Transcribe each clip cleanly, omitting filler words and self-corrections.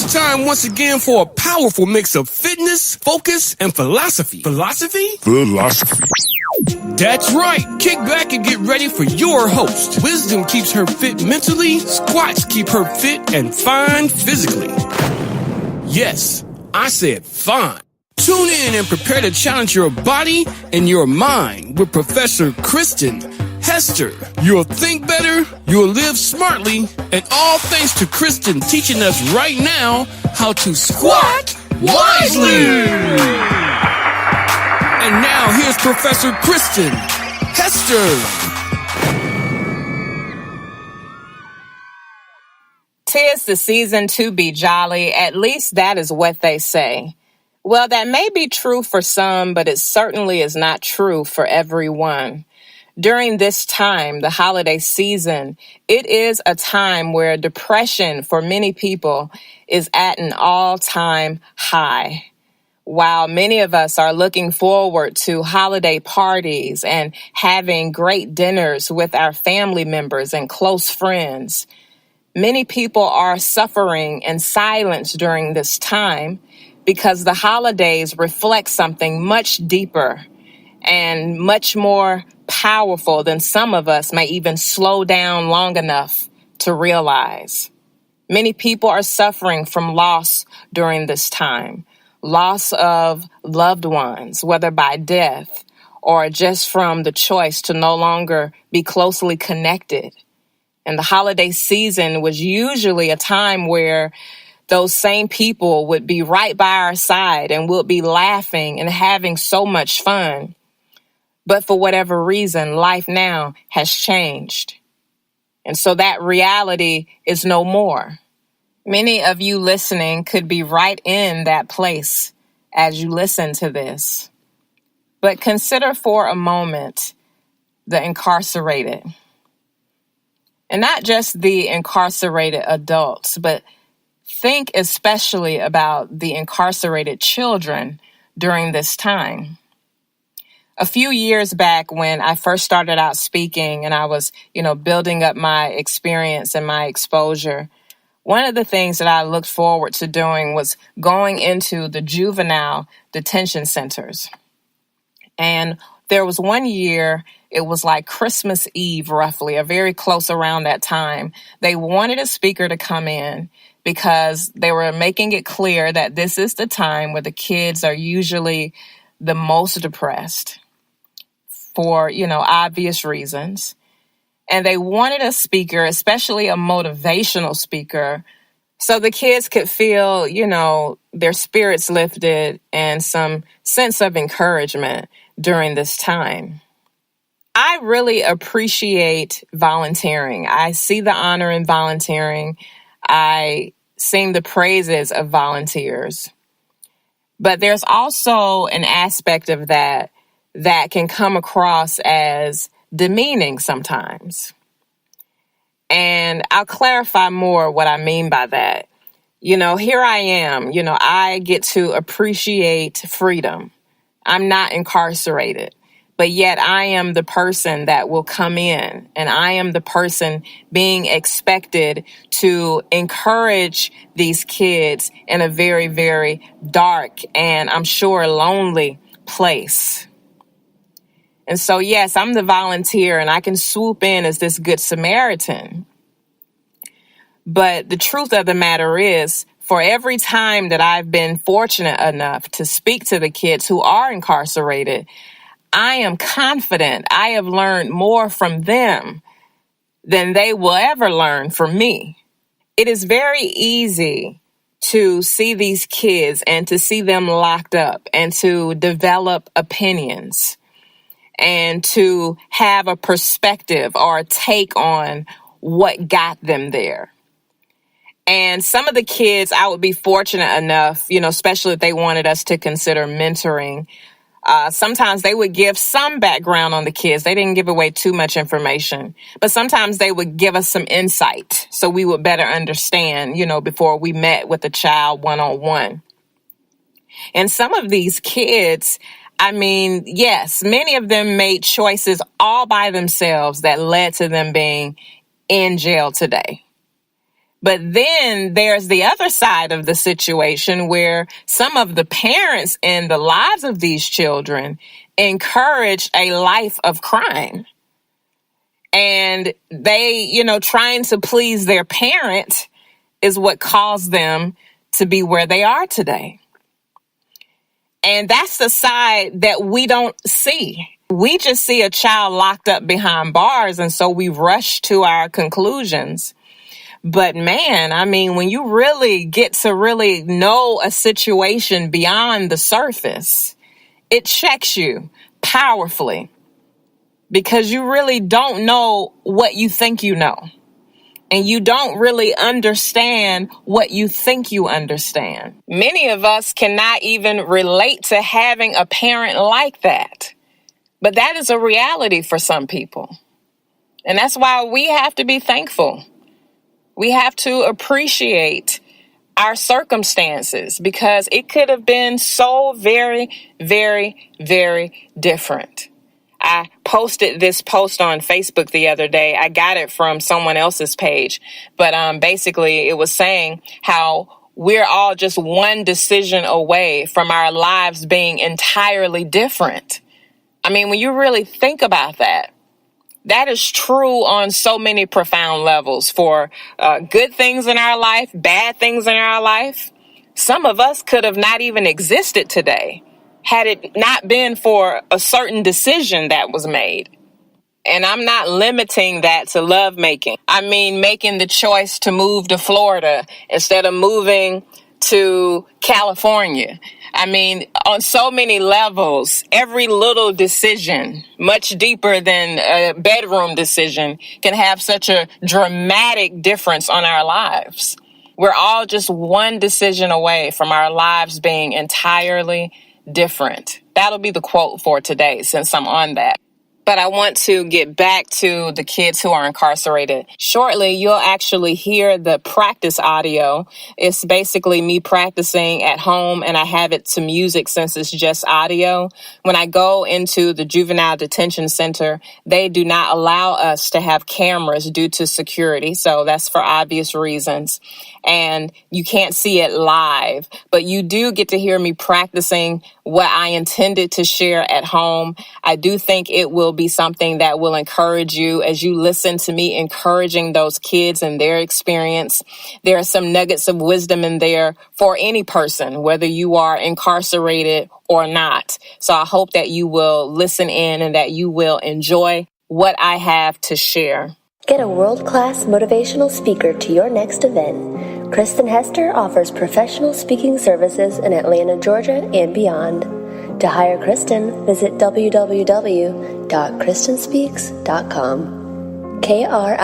It's time once again for a powerful mix of fitness, focus, and philosophy. Philosophy? That's right. Kick back and get ready for your host. Wisdom keeps her fit mentally, squats keep her fit and fine physically. Yes, I said fine. Tune in and prepare to challenge your body and your mind with Professor Kristen Hester. You'll think better, you'll live smartly, and all thanks to Kristen teaching us right now how to squat wisely. And now here's Professor Kristen Hester. 'Tis the season to be jolly, at least that is what they say. Well, that may be true for some, but it certainly is not true for everyone. During this time, the holiday season, it is a time where depression for many people is at an all-time high. While many of us are looking forward to holiday parties and having great dinners with our family members and close friends, many people are suffering in silence during this time because the holidays reflect something much deeper and much more powerful than some of us may even slow down long enough to realize. Many people are suffering from loss during this time, loss of loved ones, whether by death or just from the choice to no longer be closely connected. And the holiday season was usually a time where those same people would be right by our side and we'll be laughing and having so much fun. But for whatever reason, life now has changed. And so that reality is no more. Many of you listening could be right in that place as you listen to this. But consider for a moment the incarcerated. And not just the incarcerated adults, but think especially about the incarcerated children during this time. A few years back when I first started out speaking and I was, building up my experience and my exposure, one of the things that I looked forward to doing was going into the juvenile detention centers. And there was one year, it was like Christmas Eve, roughly, or very close around that time. They wanted a speaker to come in because they were making it clear that this is the time where the kids are usually the most depressed for, obvious reasons. And they wanted a speaker, especially a motivational speaker, so the kids could feel, their spirits lifted and some sense of encouragement during this time. I really appreciate volunteering. I see the honor in volunteering. I sing the praises of volunteers. But there's also an aspect of that can come across as demeaning sometimes. And I'll clarify more what I mean by that. Here I am, I get to appreciate freedom. I'm not incarcerated, but yet I am the person that will come in and I am the person being expected to encourage these kids in a very, very dark and I'm sure lonely place. And so, yes, I'm the volunteer and I can swoop in as this good Samaritan. But the truth of the matter is, for every time that I've been fortunate enough to speak to the kids who are incarcerated, I am confident I have learned more from them than they will ever learn from me. It is very easy to see these kids and to see them locked up and to develop opinions and to have a perspective or a take on what got them there. And some of the kids, I would be fortunate enough, especially if they wanted us to consider mentoring. Sometimes they would give some background on the kids. They didn't give away too much information, but sometimes they would give us some insight so we would better understand, before we met with the child one-on-one. And some of these kids, yes, many of them made choices all by themselves that led to them being in jail today. But then there's the other side of the situation where some of the parents in the lives of these children encourage a life of crime. And they, trying to please their parent is what caused them to be where they are today. And that's the side that we don't see. We just see a child locked up behind bars, and so we rush to our conclusions. But man, when you really get to really know a situation beyond the surface, it checks you powerfully because you really don't know what you think you know. And you don't really understand what you think you understand. Many of us cannot even relate to having a parent like that. But that is a reality for some people. And that's why we have to be thankful. We have to appreciate our circumstances because it could have been so very, very, very different. I posted this post on Facebook the other day. I got it from someone else's page, but basically it was saying how we're all just one decision away from our lives being entirely different. When you really think about that, that is true on so many profound levels for good things in our life, bad things in our life. Some of us could have not even existed today had it not been for a certain decision that was made. And I'm not limiting that to lovemaking. Making the choice to move to Florida instead of moving to California. On so many levels, every little decision, much deeper than a bedroom decision, can have such a dramatic difference on our lives. We're all just one decision away from our lives being entirely different. That'll be the quote for today, since I'm on that. But I want to get back to the kids who are incarcerated. Shortly, you'll actually hear the practice audio. It's basically me practicing at home, and I have it to music since it's just audio. When I go into the juvenile detention center, they do not allow us to have cameras due to security. So that's for obvious reasons. And you can't see it live, but you do get to hear me practicing what I intended to share at home. I do think it will be something that will encourage you as you listen to me encouraging those kids and their experience. There are some nuggets of wisdom in there for any person, whether you are incarcerated or not. So I hope that you will listen in and that you will enjoy what I have to share. Get a world-class motivational speaker to your next event. Kristen Hester offers professional speaking services in Atlanta, Georgia, and beyond. To hire Kristen, visit www.kristenspeaks.com. Kristen.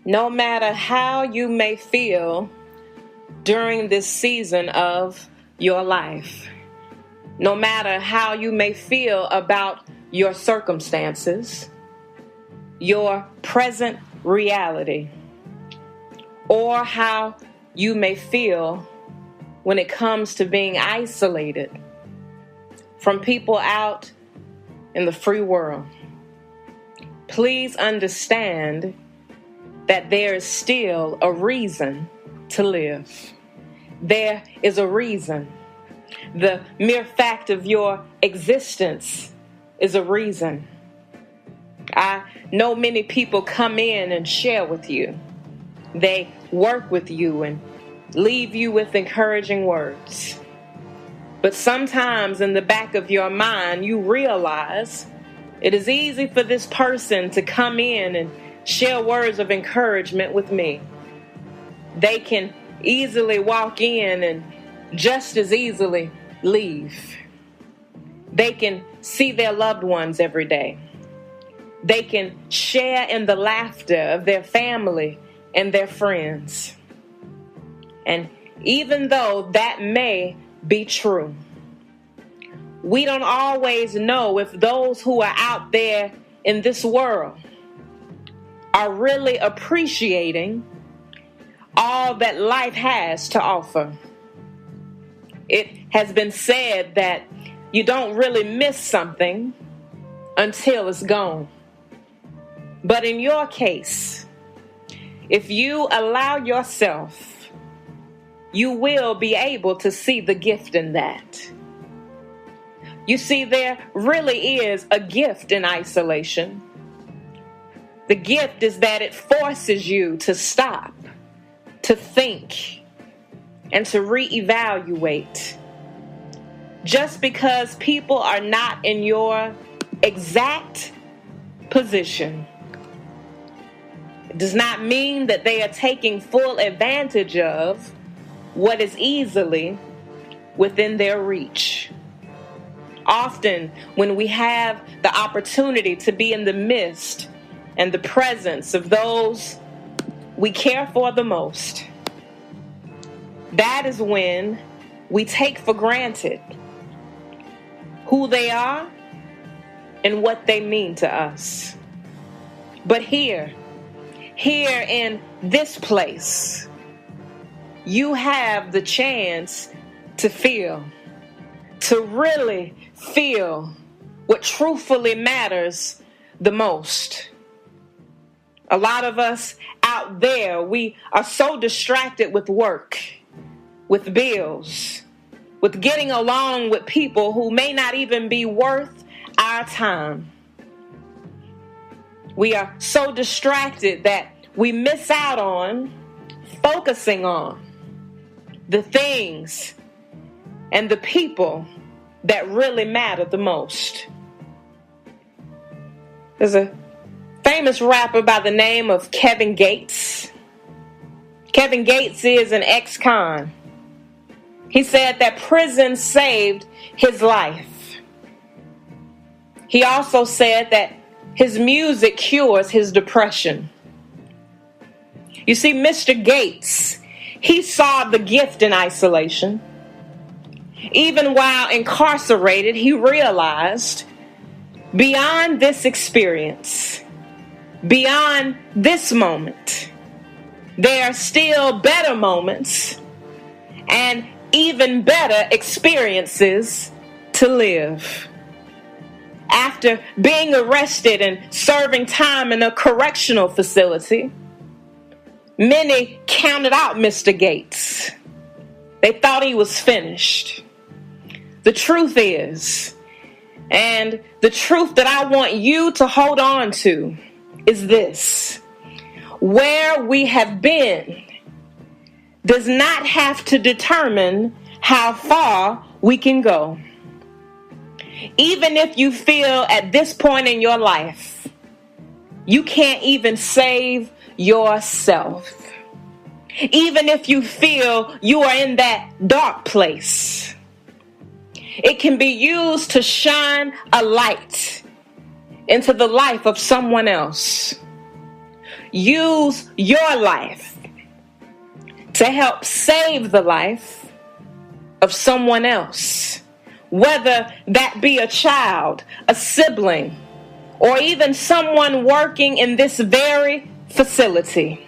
No matter how you may feel during this season of your life, no matter how you may feel about your circumstances, your present reality, or how you may feel when it comes to being isolated from people out in the free world, please understand that there is still a reason to live. There is a reason. The mere fact of your existence is a reason. I know many people come in and share with you. They work with you and leave you with encouraging words. But sometimes in the back of your mind, you realize it is easy for this person to come in and share words of encouragement with me. They can easily walk in and just as easily leave. They can see their loved ones every day. They can share in the laughter of their family and their friends. And even though that may be true, we don't always know if those who are out there in this world are really appreciating all that life has to offer. It has been said that you don't really miss something until it's gone. But in your case, if you allow yourself, you will be able to see the gift in that. You see, there really is a gift in isolation. The gift is that it forces you to stop, to think, and to reevaluate. Just because people are not in your exact position, it does not mean that they are taking full advantage of what is easily within their reach. Often, when we have the opportunity to be in the midst and the presence of those we care for the most, that is when we take for granted who they are and what they mean to us. But here in this place, you have the chance to really feel what truthfully matters the most. A lot of us out there, we are so distracted with work, with bills, with getting along with people who may not even be worth our time. We are so distracted that we miss out on focusing on the things and the people that really matter the most. There's a famous rapper by the name of Kevin Gates. Kevin Gates is an ex-con. He said that prison saved his life. He also said that his music cures his depression. You see, Mr. Gates, he saw the gift in isolation. Even while incarcerated, he realized beyond this experience, beyond this moment, there are still better moments and even better experiences to live. After being arrested and serving time in a correctional facility, many counted out Mr. Gates. They thought he was finished. The truth is, and the truth that I want you to hold on to is this: where we have been does not have to determine how far we can go. Even if you feel at this point in your life, you can't even save yourself. Even if you feel you are in that dark place, it can be used to shine a light into the life of someone else. Use your life to help save the life of someone else, whether that be a child, a sibling, or even someone working in this very facility.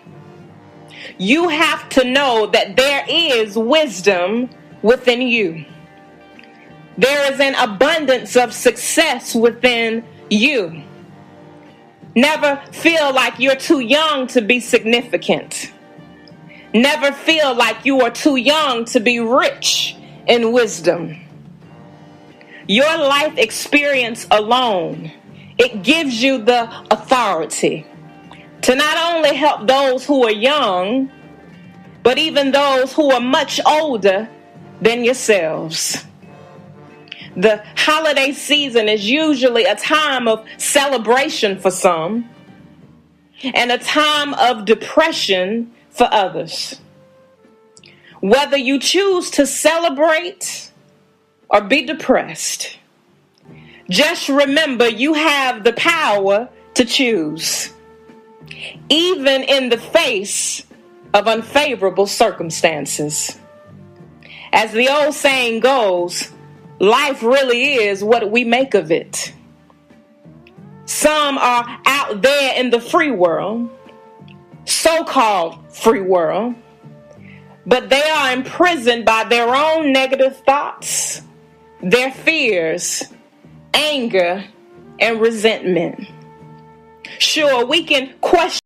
You have to know that there is wisdom within you. There is an abundance of success within you. Never feel like you're too young to be significant. Never feel like you are too young to be rich in wisdom. Your life experience alone, it gives you the authority to not only help those who are young, but even those who are much older than yourselves. The holiday season is usually a time of celebration for some, and a time of depression for others. Whether you choose to celebrate or be depressed, just remember you have the power to choose, even in the face of unfavorable circumstances. As the old saying goes, life really is what we make of it. Some are out there in the free world, so-called free world, but they are imprisoned by their own negative thoughts, their fears, anger, and resentment. Sure, we can question